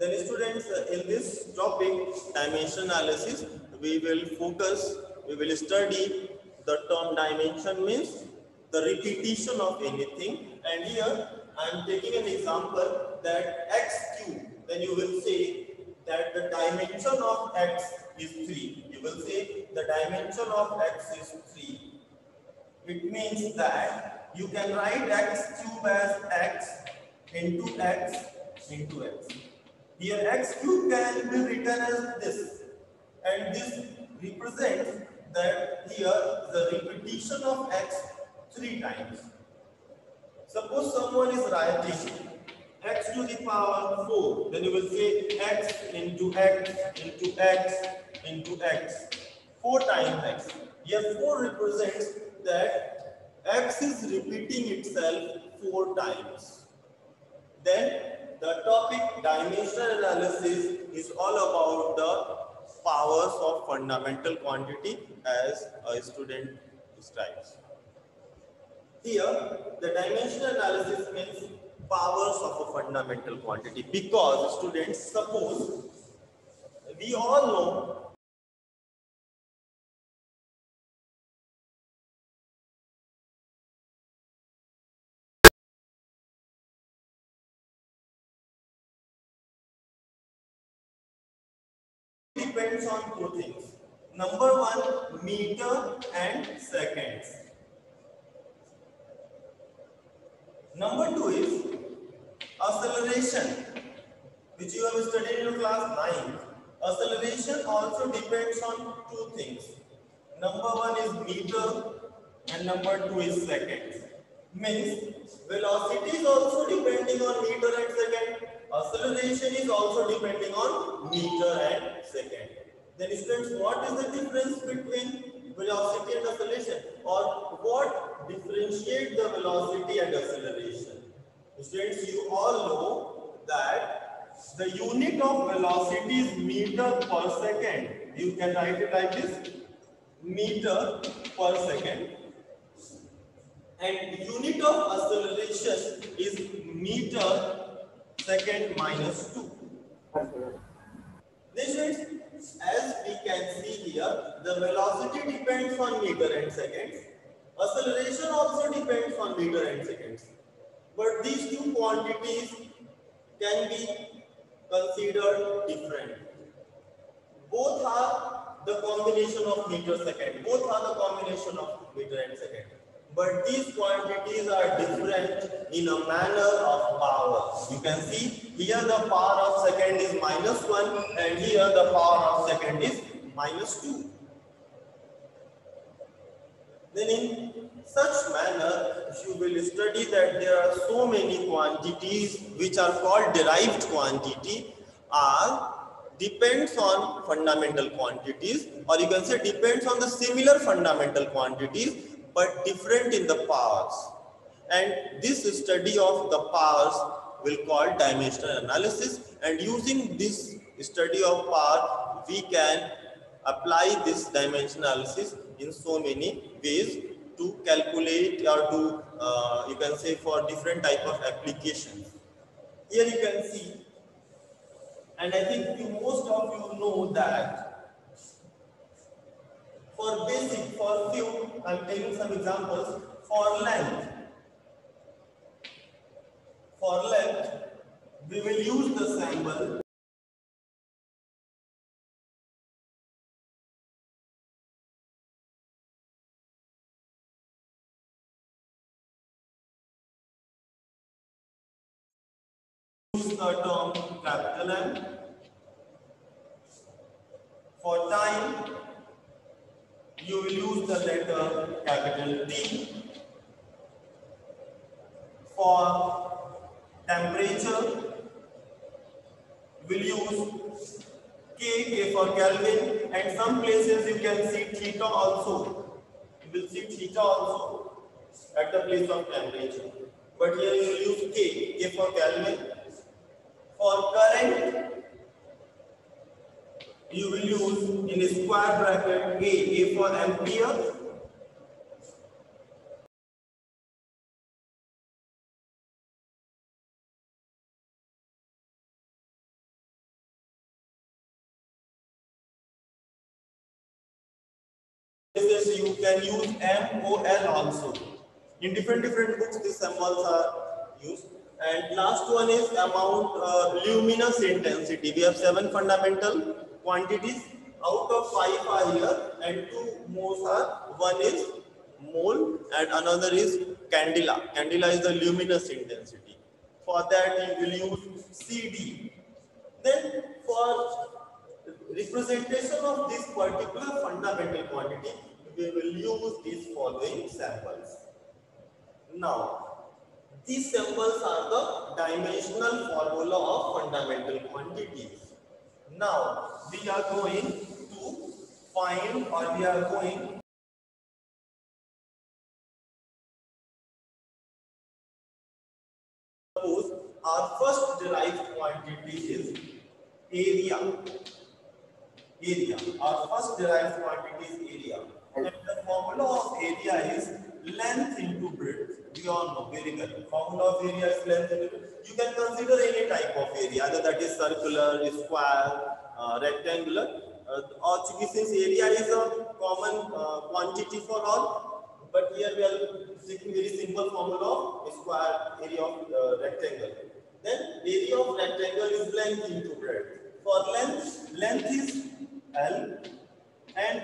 Then students, in this topic, dimension analysis, we will study the term dimension means the repetition of anything. And here I am taking an example that x cube, then you will say that the dimension of x is 3. You will say the dimension of x is 3. It means that you can write x cube as x into x into x. Here x cube can be written as this, and this represents that here the repetition of x 3 times. Suppose someone is writing x to the power 4, then you will say x into x into x into x, 4 times x. Here 4 represents that x is repeating itself 4 times. Then the topic dimensional analysis is all about the powers of fundamental quantity as a student describes. Here, the dimensional analysis means powers of a fundamental quantity, because students, suppose we all know depends on 2 things. Number 1, meter and seconds. Number 2 is acceleration, which you have studied in class 9. Acceleration also depends on 2 things. Number 1 is meter and number 2 is seconds. Means velocity is also depending on meter and second. Acceleration is also depending on meter and second. Then students, what is the difference between velocity and acceleration, or what differentiate the velocity and acceleration? Students, you all know that the unit of velocity is meter per second. You can write it like this: meter per second. And unit of acceleration is meter second minus 2. This means, as we can see here, the velocity depends on meter and seconds. Acceleration also depends on meter and seconds. But these 2 quantities can be considered different. Both are the combination of meter second. Both are the combination of meter and second. But these quantities are different in a manner of power. You can see here the power of second is -1 and here the power of second is -2. Then in such manner, you will study that there are so many quantities which are called derived quantity depends on fundamental quantities, or you can say depends on the similar fundamental quantities but different in the powers. And this study of the powers will call dimensional analysis, and using this study of power we can apply this dimensional analysis in so many ways to calculate or to you can say for different type of applications. Here you can see, and I think most of you know that for basic, for few, I am taking some examples. For length, we will use the symbol use the term capital M. For time, you will use the letter capital T. For temperature, will use K for Kelvin, and some places you can see theta also. You will see theta also at the place of temperature. But here you will use K for Kelvin. For current, you will use in a square bracket A for ampere. cases you can use MOL also. In different books, these symbols are used. And last one is amount luminous intensity. We have 7 fundamental quantities. Out of 5 are here, and 2 more are. One is mole, and another is candela. Candela is the luminous intensity. For that, you will use CD. Then, for representation of this particular fundamental quantity, we will use these following samples. Now, these symbols are the dimensional formula of fundamental quantities. Now, we are going to find, or we are going to suppose our first derived quantity is area. Our first derived quantity is area. And the formula of area is length into breadth. We all know very well. Formula of area is length into breadth. You can consider any type of area, either that is circular, square, rectangular. Or since area is a common quantity for all, but here we are taking very simple formula of square area of rectangle. Then area of rectangle is length into breadth. For length is L, and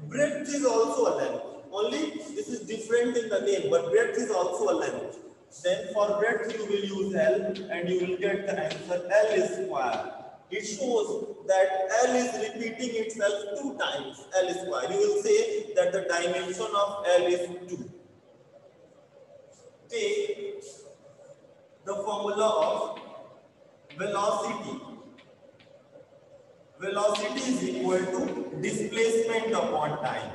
breadth is also a length. Only this is different in the name, but breadth is also a length. Then for breadth you will use L, and you will get the answer L is square. It shows that L is repeating itself 2 times. L is square. You will say that the dimension of L is 2. Take the formula of velocity. Velocity is equal to displacement upon time.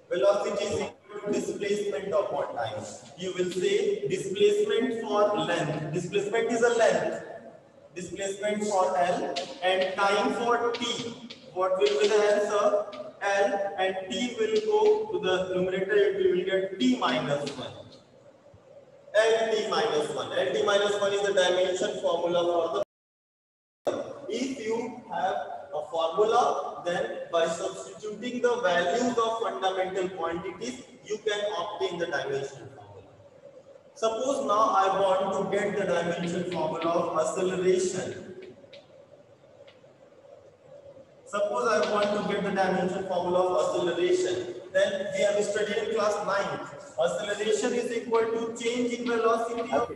Velocity is equal to displacement upon time. You will say displacement for length. Displacement is a length. Displacement for L, and time for T. What will be the answer? L, and T will go to the numerator. It will get T minus 1. LT minus 1. LT minus 1 is the dimension formula for the. If you have a formula, then by substituting the values of fundamental quantities, you can obtain the dimension formula. Suppose now I want to get the dimension formula of acceleration. Suppose I want to get the dimension formula of acceleration. Then we have studied in class 9. Acceleration is equal to change in velocity of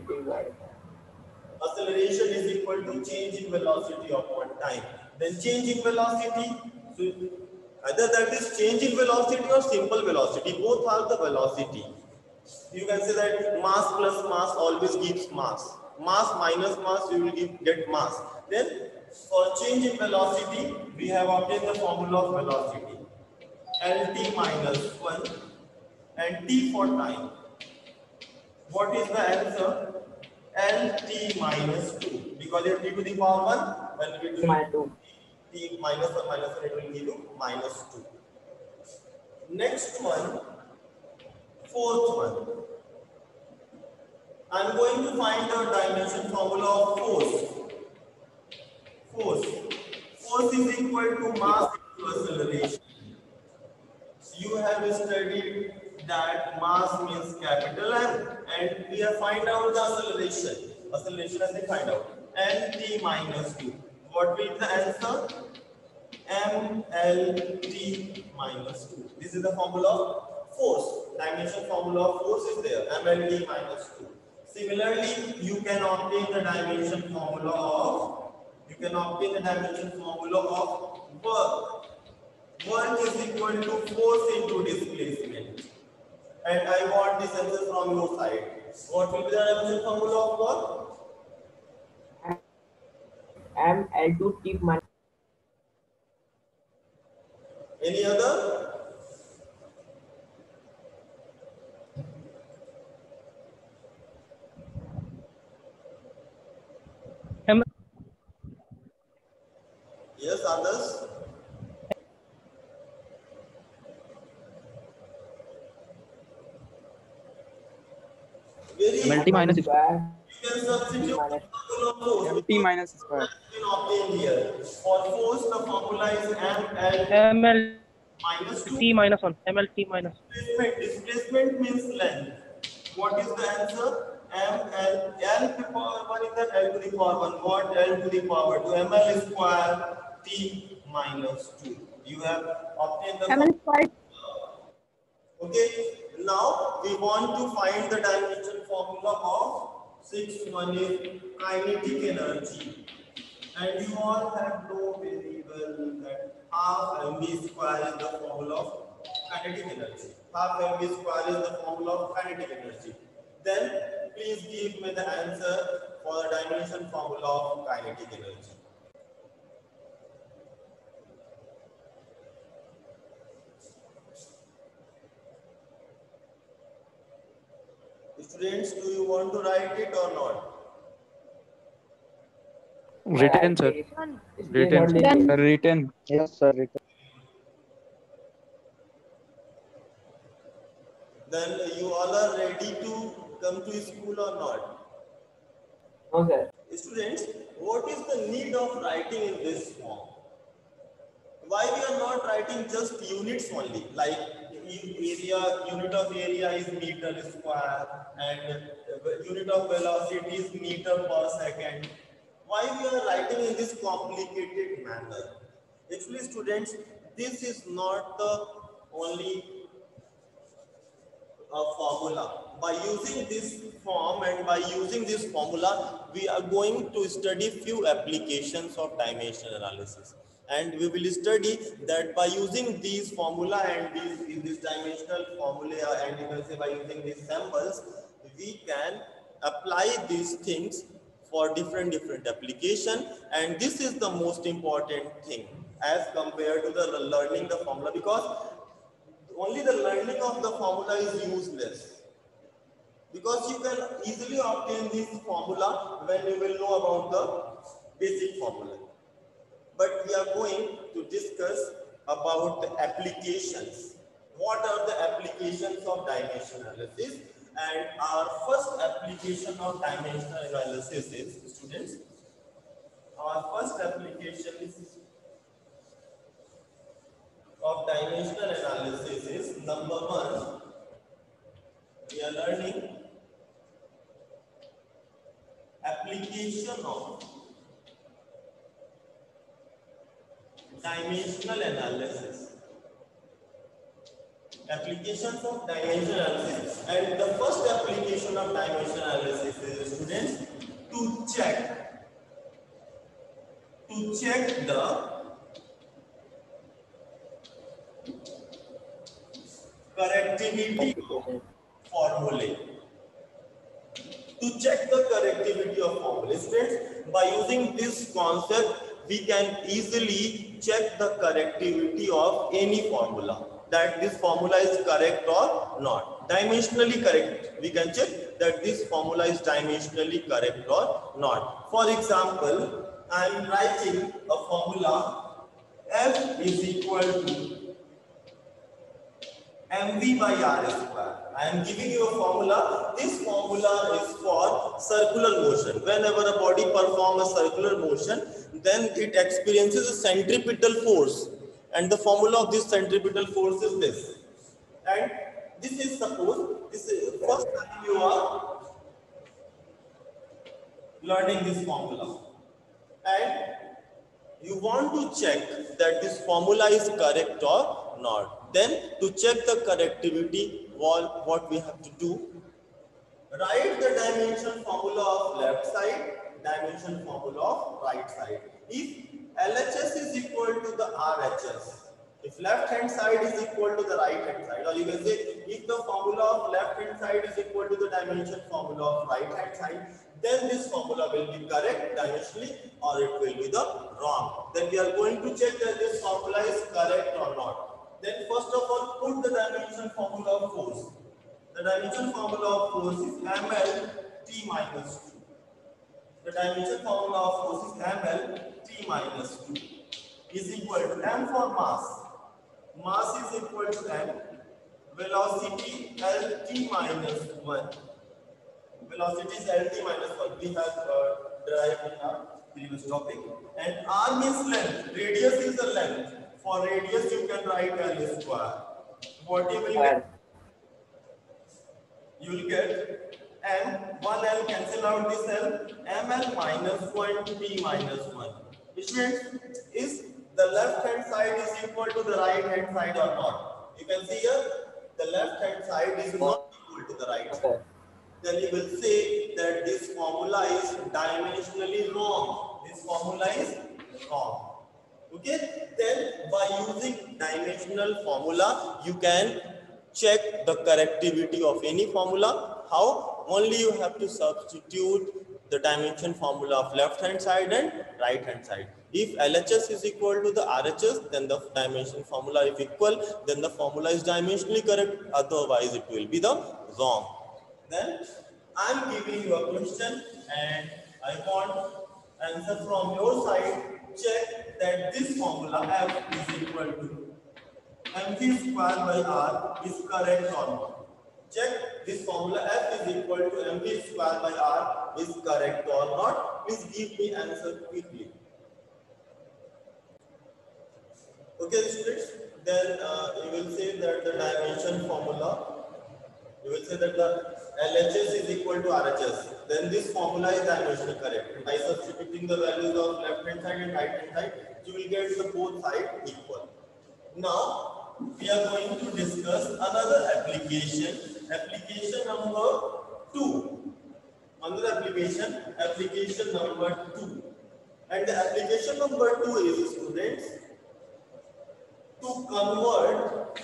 acceleration is equal to change in velocity upon time. Then change in velocity, so either that is change in velocity or simple velocity, both are the velocity. You can say that mass plus mass always gives mass. Mass minus mass, you will get mass. Then for change in velocity, we have obtained the formula of velocity. LT minus 1 and T for time. What is the answer? LT minus 2, because you have T to the power 1, when we do T minus 1, it will give you minus 2. Next one, fourth one. I am going to find the dimension formula of force. Force is equal to mass into acceleration. You have studied that mass means capital M, and we have find out the acceleration. Acceleration as they find out. Nt minus 2. What will be the answer? MLT minus 2. This is the formula of force. Dimension formula of force is there. MLT minus 2. Similarly, you can obtain the dimension formula of work. Work is equal to force into displacement. And I want this answer from your side. What will be the dimension formula of work? ML2T minus. Any other? Yes, others? MLT minus square. You can substitute the formula of force. MT minus square. Here. For force, the formula is ML. ML. minus 2. T minus 1. ml T minus. Displacement means length. What is the answer? L to the power 1 is that L to the power 1. What L to the power 2? ml square T minus 2. You have obtained the ml square. Okay, now we want to find the dimension formula of 6. One is kinetic energy. And you all have known very well that half mv square is the formula of kinetic energy. Half mv square is the formula of kinetic energy. Then please give me the answer for the dimension formula of kinetic energy. Students, do you want to write it or not? Written, sir. Written. Written. Yes, sir. Written. Then you all are ready to come to school or not? Okay. Students, what is the need of writing in this form? Why we are not writing just units only, like unit of area is meter square and unit of velocity is meter per second. Why we are writing in this complicated manner? Actually, students, this is not the only formula. By using this form and by using this formula, we are going to study few applications of dimension analysis. And we will study that by using these formula and this dimensional formula, and you can say by using these samples, we can apply these things for different application. And this is the most important thing as compared to the learning the formula, because only the learning of the formula is useless, because you can easily obtain this formula when you will know about the basic formula. But we are going to discuss about the applications. What are the applications of dimension analysis? And our first application of dimensional analysis is, students, our first application of dimensional analysis is number 1. We are learning application of dimensional analysis. Applications of dimensional analysis. And the first application of dimensional analysis is, students, to check the correctivity of formulae. To check the correctivity of formulae, students, by using this concept, we can easily check the correctivity of any formula, that this formula is correct or not. Dimensionally correct, we can check that this formula is dimensionally correct or not. For example, I am writing a formula F is equal to mv by r square. I am giving you a formula. This formula is for circular motion. Whenever a body performs a circular motion, then it experiences a centripetal force. And the formula of this centripetal force is this. And this is, suppose, this is first time you are learning this formula. And you want to check that this formula is correct or not. Then to check the correctivity, what we have to do, write the dimension formula of left side, dimension formula of right side. If LHS is equal to the RHS, if left hand side is equal to the right hand side, or you can say if the formula of left hand side is equal to the dimension formula of right hand side, then this formula will be correct dimensionally or it will be the wrong. Then we are going to check that this formula is correct or not. Then first of all, put the dimension formula of force. The dimension formula of force is ml t minus 2. The dimension formula of force is ml t minus 2 is equal to m for mass. Mass is equal to m. Velocity Lt minus 1. Velocity is Lt minus 1. We have derived in our previous topic. And r means length. Radius is the length. For radius, you can write L square. What you will get? You will get M, 1L, cancel out this L, ML minus 1 P minus 1. Which means, is the left hand side is equal to the right hand side or not? You can see here, the left hand side is not equal to the right side. Then you will say that this formula is dimensionally wrong. This formula is wrong. Okay? Then by using dimensional formula, you can check the correctivity of any formula. How? Only you have to substitute the dimension formula of left hand side and right hand side. If LHS is equal to the RHS, then the dimension formula is equal, then the formula is dimensionally correct, otherwise it will be the wrong. Then I am giving you a question and I want answer from your side. Check that this formula F is equal to mv square by R is correct or not. Check this formula F is equal to mv square by R is correct or not. Please give me answer quickly. Okay, students. Then you will say that the dimension formula, you will say that the LHS is equal to RHS. Then this formula is dimensionally correct. By substituting the values of left hand side and right hand side, you will get the both sides equal. Now we are going to discuss another application. Application number 2. Another application number 2. And the application number 2 is, students, to convert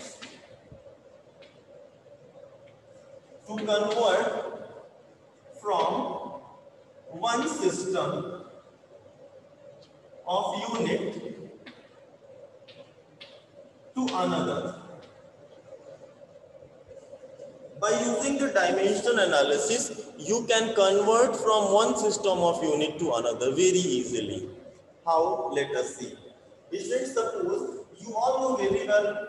from one system of unit to another. By using the dimension analysis, you can convert from one system of unit to another very easily. How? Let us see. Suppose you all know very well